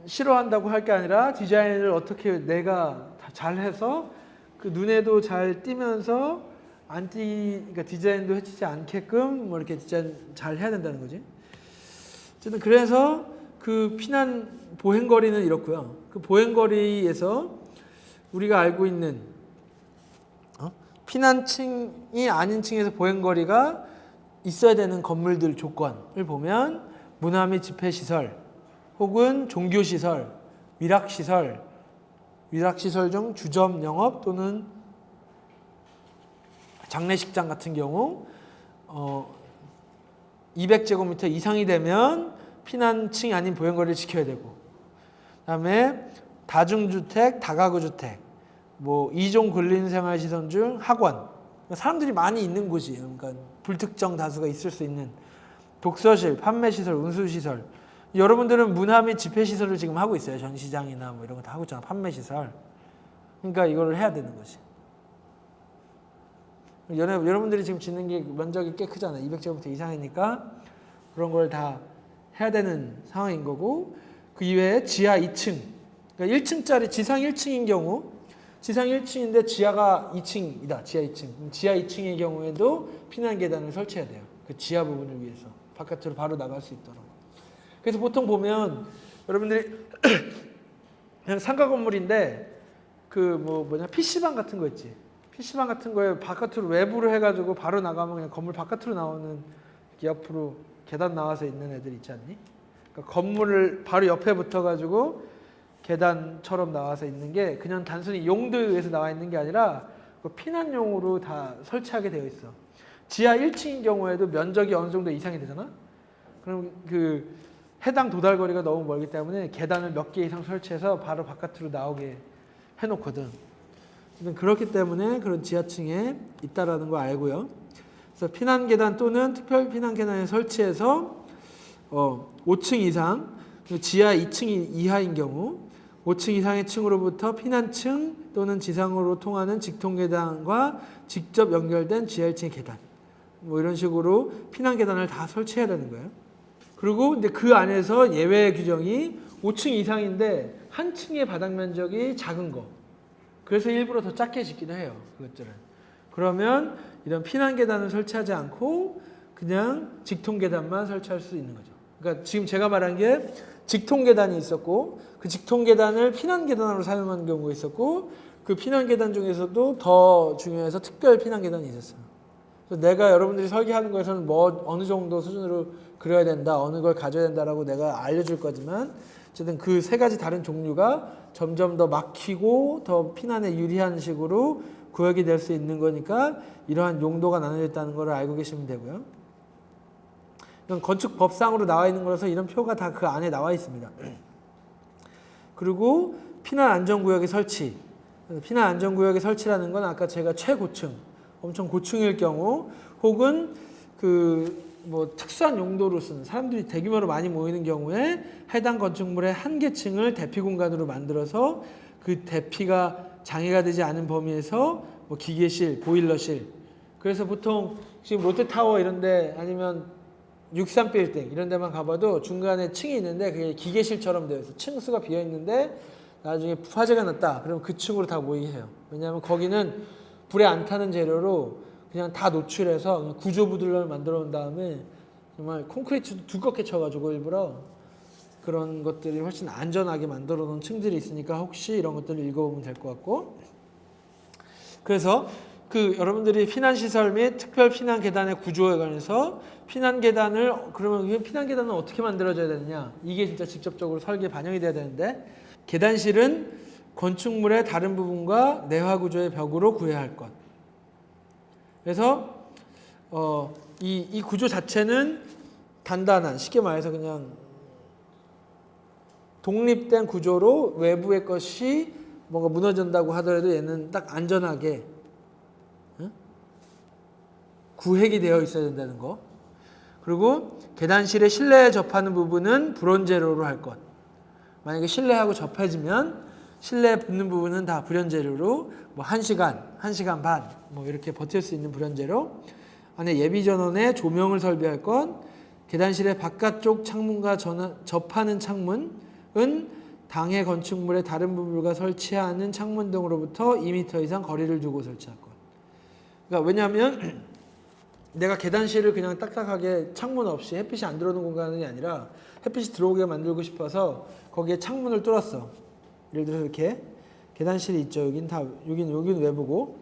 싫어한다고 할 게 아니라 디자인을 어떻게 내가 잘해서 그 눈에도 잘 띄면서 그러니까 디자인도 해치지 않게끔 뭐 이렇게 디자인 잘 해야 된다는 거지. 어쨌든 그래서 그 피난 보행거리는 이렇고요. 그 보행거리에서 우리가 알고 있는 피난층이 아닌 층에서 보행거리가 있어야 되는 건물들 조건을 보면 문화 및 집회시설 혹은 종교시설, 위락시설 중 주점 영업 또는 장례식장 같은 경우 200제곱미터 이상이 되면 피난층이 아닌 보행거리를 지켜야 되고 그다음에 다중주택, 다가구주택 뭐 2종 근린생활시설 중 학원 사람들이 많이 있는 곳이에요. 그러니까 불특정 다수가 있을 수 있는 독서실, 판매시설, 운수시설. 여러분들은 문화 및 집회시설을 지금 하고 있어요. 전시장이나 뭐 이런 거 다 하고 있잖아. 판매시설. 그러니까 이거를 해야 되는 거지. 여러분들이 지금 짓는 게 면적이 꽤 크잖아요. 200제곱미터 이상이니까 그런 걸 다 해야 되는 상황인 거고, 그 이외에 지하 2층, 그러니까 1층짜리 지상 1층인 경우, 지상 1층인데 지하가 2층이다. 지하 2층. 지하 2층의 경우에도 피난 계단을 설치해야 돼요. 그 지하 부분을 위해서 바깥으로 바로 나갈 수 있도록. 그래서 보통 보면 여러분들이 그냥 상가 건물인데 그 PC방 같은 거 있지. PC방 같은 거에 바깥으로 외부로 해가지고 바로 나가면 그냥 건물 바깥으로 나오는, 옆으로 계단 나와서 있는 애들 있지 않니? 그러니까 건물을 바로 옆에 붙어가지고 계단처럼 나와서 있는 게 그냥 단순히 용도에 의해서 나와 있는 게 아니라 그 피난용으로 다 설치하게 되어 있어. 지하 1층인 경우에도 면적이 어느 정도 이상이 되잖아? 그럼 그 해당 도달거리가 너무 멀기 때문에 계단을 몇 개 이상 설치해서 바로 바깥으로 나오게 해놓거든. 그렇기 때문에 그런 지하층에 있다라는 거 알고요. 그래서 피난 계단 또는 특별 피난 계단에 설치해서 5층 이상, 지하 2층 이하인 경우 5층 이상의 층으로부터 피난층 또는 지상으로 통하는 직통 계단과 직접 연결된 지하 1층의 계단, 뭐 이런 식으로 피난 계단을 다 설치해야 되는 거예요. 그리고 근데 그 안에서 예외 규정이 5층 이상인데 한 층의 바닥 면적이 작은 거. 그래서 일부러 더 작게 짓기도 해요. 그것들은. 그러면 이런 피난 계단을 설치하지 않고 그냥 직통 계단만 설치할 수 있는 거죠. 그러니까 지금 제가 말한 게 직통 계단이 있었고, 그 직통 계단을 피난 계단으로 사용하는 경우가 있었고, 그 피난 계단 중에서도 더 중요해서 특별 피난 계단이 있었어요. 그래서 내가 여러분들이 설계하는 거에서는 뭐 어느 정도 수준으로 그려야 된다, 어느 걸 가져야 된다라고 내가 알려줄 거지만, 어쨌든 그 세 가지 다른 종류가 점점 더 막히고 더 피난에 유리한 식으로 구역이 될 수 있는 거니까 이러한 용도가 나눠져 있다는 걸 알고 계시면 되고요. 이건 건축법상으로 나와 있는 거라서 이런 표가 다 그 안에 나와 있습니다. 그리고 피난 안전구역의 설치. 피난 안전구역의 설치라는 건 아까 제가 최고층, 엄청 고층일 경우, 혹은 특수한 용도로 쓰는, 사람들이 대규모로 많이 모이는 경우에 해당 건축물의 한 개층을 대피 공간으로 만들어서 그 대피가 장애가 되지 않은 범위에서 기계실, 보일러실. 그래서 보통 지금 롯데타워 이런데 아니면 63빌딩 이런 데만 가봐도 중간에 층이 있는데 그게 기계실처럼 되어 있어. 층수가 비어 있는데 나중에 화재가 났다. 그럼 그 층으로 다 모이게 해요. 왜냐하면 거기는 불에 안 타는 재료로 그냥 다 노출해서 그냥 구조부들을 만들어 놓은 다음에 정말 콘크리트 두껍게 쳐가지고 일부러 그런 것들이 훨씬 안전하게 만들어 놓은 층들이 있으니까 혹시 이런 것들을 읽어보면 될 것 같고, 그래서 여러분들이 피난시설 및 특별 피난 계단의 구조에 관해서 피난 계단을, 그러면 피난 계단은 어떻게 만들어져야 되느냐, 이게 진짜 직접적으로 설계에 반영이 돼야 되는데, 계단실은 건축물의 다른 부분과 내화 구조의 벽으로 구해야 할 것. 그래서 이 구조 자체는 단단한, 쉽게 말해서 그냥 독립된 구조로 외부의 것이 뭔가 무너진다고 하더라도 얘는 딱 안전하게 구획이 되어 있어야 된다는 거. 그리고 계단실의 실내에 접하는 부분은 불원재료로 할 것. 만약에 실내하고 접해지면 실내에 붙는 부분은 다 불연재료로 1시간, 1시간 반 이렇게 버틸 수 있는 불연재료. 안에 예비전원에 조명을 설비할 것. 계단실의 바깥쪽 창문과 접하는 창문은 당해 건축물의 다른 부분과 설치하는 창문 등으로부터 2m 이상 거리를 두고 설치할 것. 그러니까 왜냐하면 내가 계단실을 그냥 딱딱하게 창문 없이 햇빛이 안 들어오는 공간이 아니라 햇빛이 들어오게 만들고 싶어서 거기에 창문을 뚫었어. 예를 들어서 이렇게 계단실이 있죠. 여긴 외부고.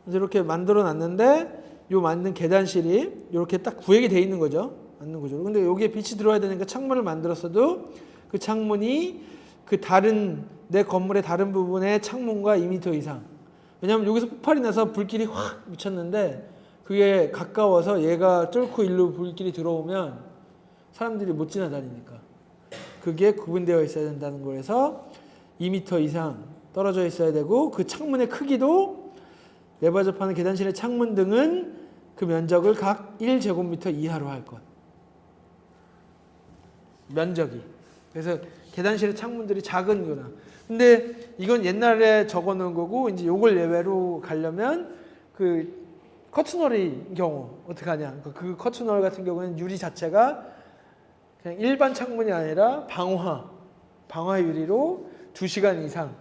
그래서 이렇게 만들어 놨는데 요 만든 계단실이 이렇게 딱 구획이 돼 있는 거죠. 맞는 구조로. 근데 여기에 빛이 들어와야 되니까 창문을 만들었어도 그 창문이 그 다른 내 건물의 다른 부분의 창문과 2m 이상. 왜냐하면 여기서 폭발이 나서 불길이 확 미쳤는데 그게 가까워서 얘가 뚫고 일로 불길이 들어오면 사람들이 못 지나다니니까. 그게 구분되어 있어야 된다는 거에서 2m 이상 떨어져 있어야 되고, 그 창문의 크기도 내부와 접하는 계단실의 창문 등은 그 면적을 각 1제곱미터 이하로 할 것. 면적이. 그래서 계단실의 창문들이 작은 거나. 근데 이건 옛날에 적어 놓은 거고 이제 요걸 예외로 가려면 그 커튼홀의 경우 어떻게 하냐. 그 커튼홀 같은 경우에는 유리 자체가 그냥 일반 창문이 아니라 방화 유리로 2시간 이상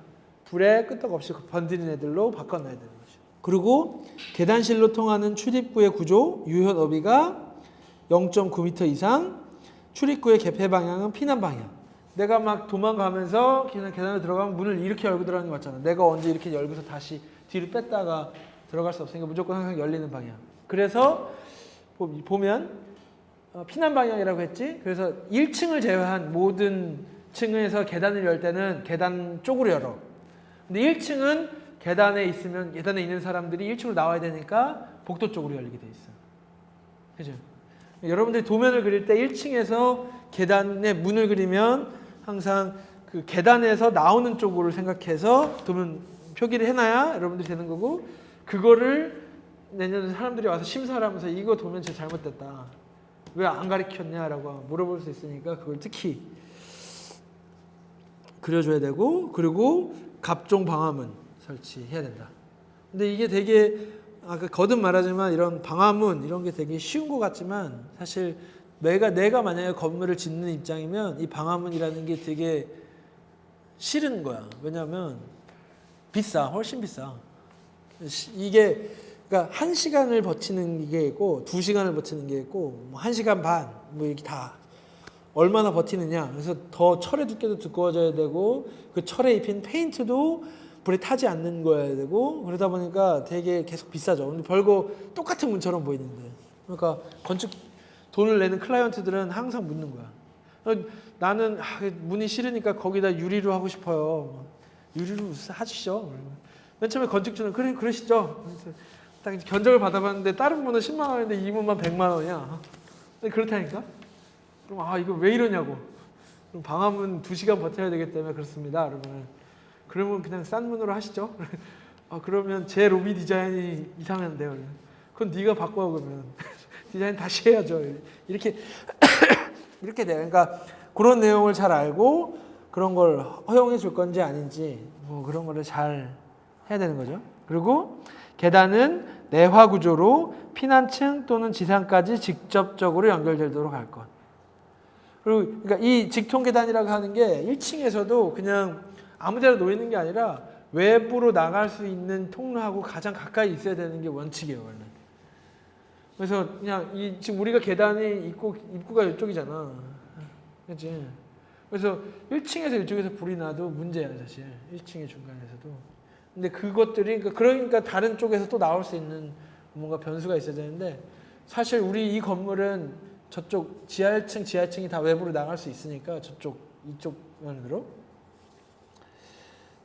불에 끄떡없이 번지는 애들로 바꿔놔야 되는 거죠. 그리고 계단실로 통하는 출입구의 구조, 유효 너비가 0.9m 이상, 출입구의 개폐 방향은 피난 방향. 내가 막 도망가면서 그냥 계단에 들어가면 문을 이렇게 열고 들어가는 거 맞잖아. 내가 언제 이렇게 열고서 다시 뒤로 뺐다가 들어갈 수 없으니까 무조건 항상 열리는 방향. 그래서 보면 피난 방향이라고 했지. 그래서 1층을 제외한 모든 층에서 계단을 열 때는 계단 쪽으로 열어. 근데 1층은 계단에 있는 사람들이 1층으로 나와야 되니까 복도 쪽으로 열리게 돼 있어. 그죠? 여러분들이 도면을 그릴 때 1층에서 계단에 문을 그리면 항상 그 계단에서 나오는 쪽으로 생각해서 도면 표기를 해놔야 여러분들이 되는 거고, 그거를 내년에 사람들이 와서 심사를 하면서 이거 도면 진짜 잘못됐다, 왜 안 가르쳤냐라고 물어볼 수 있으니까 그걸 특히 그려줘야 되고, 그리고 갑종 방화문 설치해야 된다. 근데 이게 되게 거듭 말하지만 이런 방화문 이런 게 되게 쉬운 것 같지만 사실 내가 만약에 건물을 짓는 입장이면 이 방화문이라는 게 되게 싫은 거야. 왜냐하면 훨씬 비싸. 이게 그러니까 1시간을 버티는 게 있고 2시간을 버티는 게 있고 뭐 1시간 반 뭐 이렇게 다 얼마나 버티느냐. 그래서 더 철의 두께도 두꺼워져야 되고 그 철에 입힌 페인트도 불에 타지 않는 거여야 되고, 그러다 보니까 되게 계속 비싸죠. 근데 별거 똑같은 문처럼 보이는데, 그러니까 건축 돈을 내는 클라이언트들은 항상 묻는 거야. 나는 문이 싫으니까 거기다 유리로 하고 싶어요. 유리로 하시죠. 맨 처음에 건축주는 그러시죠. 딱 견적을 받아봤는데 다른 문은 10만 원인데 이 문만 100만 원이야. 근데 그렇다니까? 그럼 이거 왜 이러냐고. 그럼 방화문 2시간 버텨야 되기 때문에 그렇습니다. 그러면 그냥 싼 문으로 하시죠. 그러면 제 로비 디자인이 이상한데요. 그건 네가 바꿔. 그러면 디자인 다시 해야죠. 이렇게 이렇게 돼요. 그러니까 그런 내용을 잘 알고 그런 걸 허용해 줄 건지 아닌지 뭐 그런 거를 잘 해야 되는 거죠. 그리고 계단은 내화 구조로 피난층 또는 지상까지 직접적으로 연결되도록 할 것. 그리고 그러니까 이 직통 계단이라고 하는 게 1층에서도 그냥 아무데나 놓이는 게 아니라 외부로 나갈 수 있는 통로하고 가장 가까이 있어야 되는 게 원칙이에요, 원래. 그래서 그냥 지금 우리가 계단이 입구가 이쪽이잖아. 그렇지? 그래서 1층에서 이쪽에서 불이 나도 문제야, 사실. 1층의 중간에서도. 근데 그것들이 그러니까 다른 쪽에서 또 나올 수 있는 뭔가 변수가 있어야 되는데, 사실 우리 이 건물은 저쪽 지하 1층, 지하 2층이 다 외부로 나갈 수 있으니까 이쪽 면으로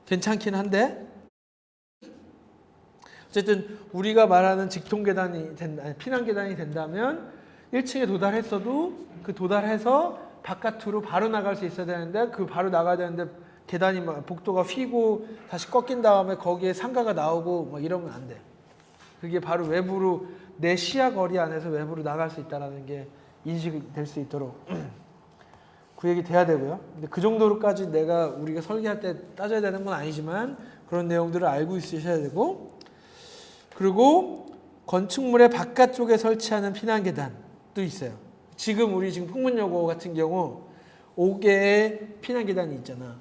괜찮긴 한데, 어쨌든 우리가 말하는 직통 계단이 피난 계단이 된다면 1층에 도달했어도 그 도달해서 바깥으로 바로 나갈 수 있어야 되는데, 그 바로 나가야 되는데 계단이 복도가 휘고 다시 꺾인 다음에 거기에 상가가 나오고 막 이러면 안 돼. 그게 바로 외부로 내 시야 거리 안에서 외부로 나갈 수 있다는 게 인식이 될 수 있도록 구획이 돼야 되고요. 근데 그 정도로까지 우리가 설계할 때 따져야 되는 건 아니지만 그런 내용들을 알고 있으셔야 되고, 그리고 건축물의 바깥쪽에 설치하는 피난 계단도 있어요. 지금 풍문여고 같은 경우 5개의 피난 계단이 있잖아.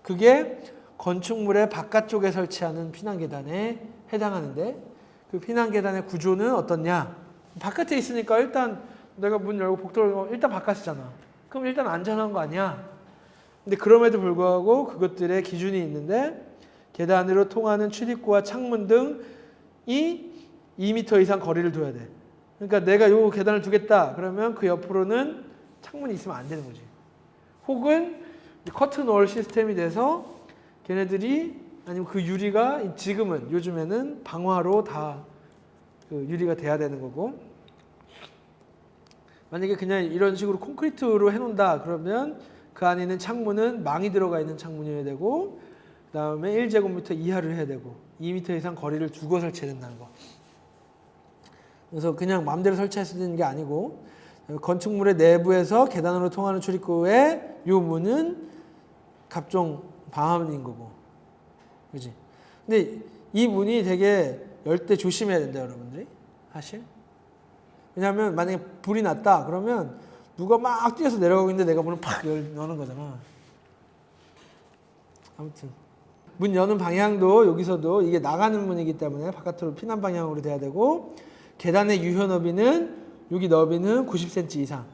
그게 건축물의 바깥쪽에 설치하는 피난 계단에 해당하는데, 그 피난 계단의 구조는 어떻냐? 바깥에 있으니까 일단 내가 문 열고 복도를 열고 일단 바깥이잖아. 그럼 일단 안전한 거 아니야? 근데 그럼에도 불구하고 그것들의 기준이 있는데, 계단으로 통하는 출입구와 창문 등이 2m 이상 거리를 둬야 돼. 그러니까 내가 요 계단을 두겠다 그러면 그 옆으로는 창문이 있으면 안 되는 거지. 혹은 커튼월 시스템이 돼서 걔네들이, 아니면 그 유리가 요즘에는 방화로 다 그 유리가 돼야 되는 거고, 만약에 그냥 이런 식으로 콘크리트로 해놓는다 그러면 그 안에 있는 창문은 망이 들어가 있는 창문이어야 되고, 그다음에 1제곱미터 이하를 해야 되고 2m 이상 거리를 두고 설치해야 된다는 거. 그래서 그냥 마음대로 설치할 수 있는 게 아니고 건축물의 내부에서 계단으로 통하는 출입구에 요 문은 갑종 방화문인 거고, 그지? 근데 이 문이 되게 열 때 조심해야 된다, 여러분들이 사실. 왜냐하면 만약에 불이 났다 그러면 누가 막 뛰어서 내려가고 있는데 내가 문을 팍 여는 거잖아. 아무튼 문 여는 방향도 여기서도 이게 나가는 문이기 때문에 바깥으로 피난 방향으로 돼야 되고, 계단의 유효 너비는 여기 너비는 90cm 이상.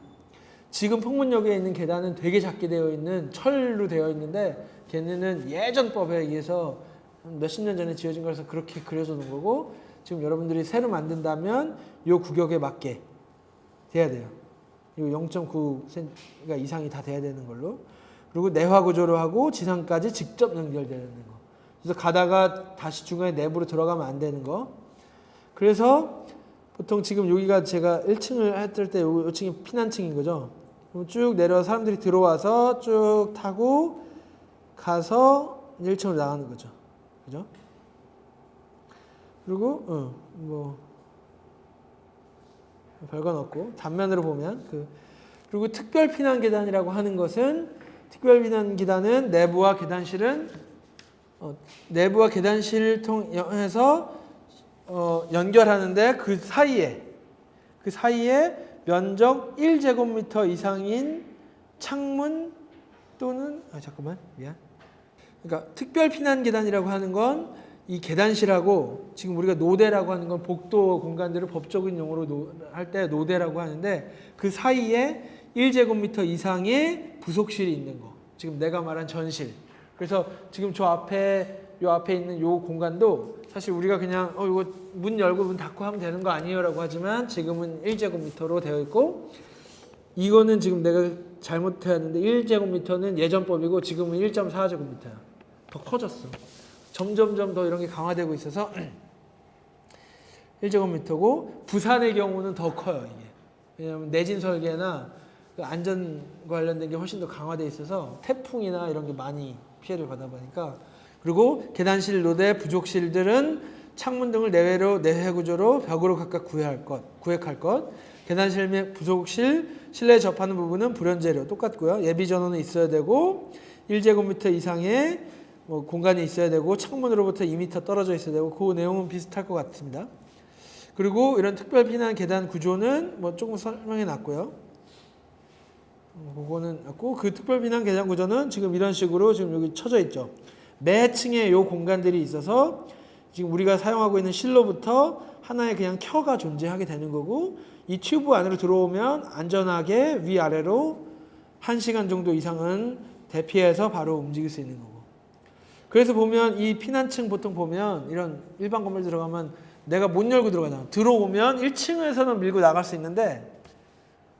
지금 풍문역에 있는 계단은 되게 작게 되어 있는 철로 되어 있는데 걔네는 예전법에 의해서 몇십 년 전에 지어진 거라서 그렇게 그려져 놓은 거고, 지금 여러분들이 새로 만든다면 요 구격에 맞게 돼야 돼요. 요 0.9cm 이상이 다 돼야 되는 걸로. 그리고 내화 구조로 하고 지상까지 직접 연결되는 거. 그래서 가다가 다시 중간에 내부로 들어가면 안 되는 거. 그래서 보통 지금 여기가 제가 1층을 했을 때 요 층이 피난층인 거죠. 쭉 내려서 사람들이 들어와서 쭉 타고 가서 1층으로 나가는 거죠. 그죠? 그리고 뭐 별건 없고, 단면으로 보면 그리고 특별 피난 계단이라고 하는 것은, 특별 피난 계단은 내부와 계단실을 통해서 연결하는데 그 사이에 면적 1제곱미터 이상인 창문 또는 그러니까 특별 피난 계단이라고 하는 건 이 계단실하고, 지금 우리가 노대라고 하는 건 복도 공간들을 법적인 용어로 할 때 노대라고 하는데, 그 사이에 1제곱미터 이상의 부속실이 있는 거. 지금 내가 말한 전실. 그래서 지금 요 앞에 있는 요 공간도 사실 우리가 그냥 이거 문 열고 문 닫고 하면 되는 거 아니에요라고 하지만 지금은 1제곱미터로 되어 있고, 이거는 지금 내가 잘못했는데 1제곱미터는 예전법이고 지금은 1.4제곱미터야. 더 커졌어. 점점점 더 이런 게 강화되고 있어서 1제곱미터고, 부산의 경우는 더 커요, 이게. 왜냐하면 내진 설계나 그 안전 관련된 게 훨씬 더 강화되어 있어서 태풍이나 이런 게 많이 피해를 받아보니까. 그리고 계단실, 노대, 부족실들은 창문 등을 내외로 내해 구조로 벽으로 각각 구획할 것. 계단실 및 부족실, 실내에 접하는 부분은 불연재료 똑같고요. 예비 전원은 있어야 되고 1제곱미터 이상의 공간이 있어야 되고 창문으로부터 2m 떨어져 있어야 되고, 그 내용은 비슷할 것 같습니다. 그리고 이런 특별 피난 계단 구조는 조금 설명해 놨고요. 그거는 없고, 그 특별 피난 계단 구조는 지금 이런 식으로 지금 여기 쳐져 있죠. 매 층에 요 공간들이 있어서 지금 우리가 사용하고 있는 실로부터 하나의 그냥 켜가 존재하게 되는 거고, 이 튜브 안으로 들어오면 안전하게 위아래로 1시간 정도 이상은 대피해서 바로 움직일 수 있는 거고. 그래서 보면 이 피난층 보통 보면 이런 일반 건물 들어가면 내가 못 열고 들어가잖아. 들어오면 1층에서는 밀고 나갈 수 있는데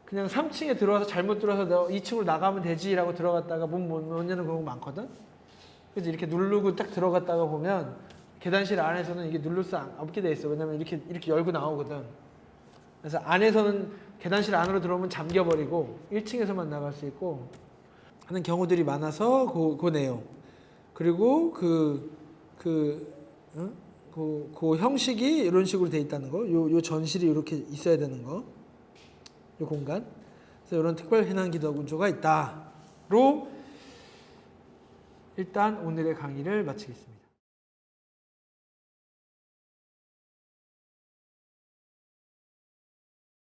그냥 3층에 들어와서 잘못 들어와서 너 2층으로 나가면 되지라고 들어갔다가 문 못 여는 경우가 많거든. 그래서 이렇게 누르고 딱 들어갔다가 보면 계단실 안에서는 이게 누를 수 없게 돼 있어. 왜냐면 이렇게 열고 나오거든. 그래서 안에서는 계단실 안으로 들어오면 잠겨버리고 1층에서만 나갈 수 있고 하는 경우들이 많아서 그 내용. 그리고 그 형식이 이런 식으로 돼 있다는 거. 요 전실이 이렇게 있어야 되는 거. 요 공간. 그래서 이런 특별避難기도 구조가 있다로 일단 오늘의 강의를 마치겠습니다.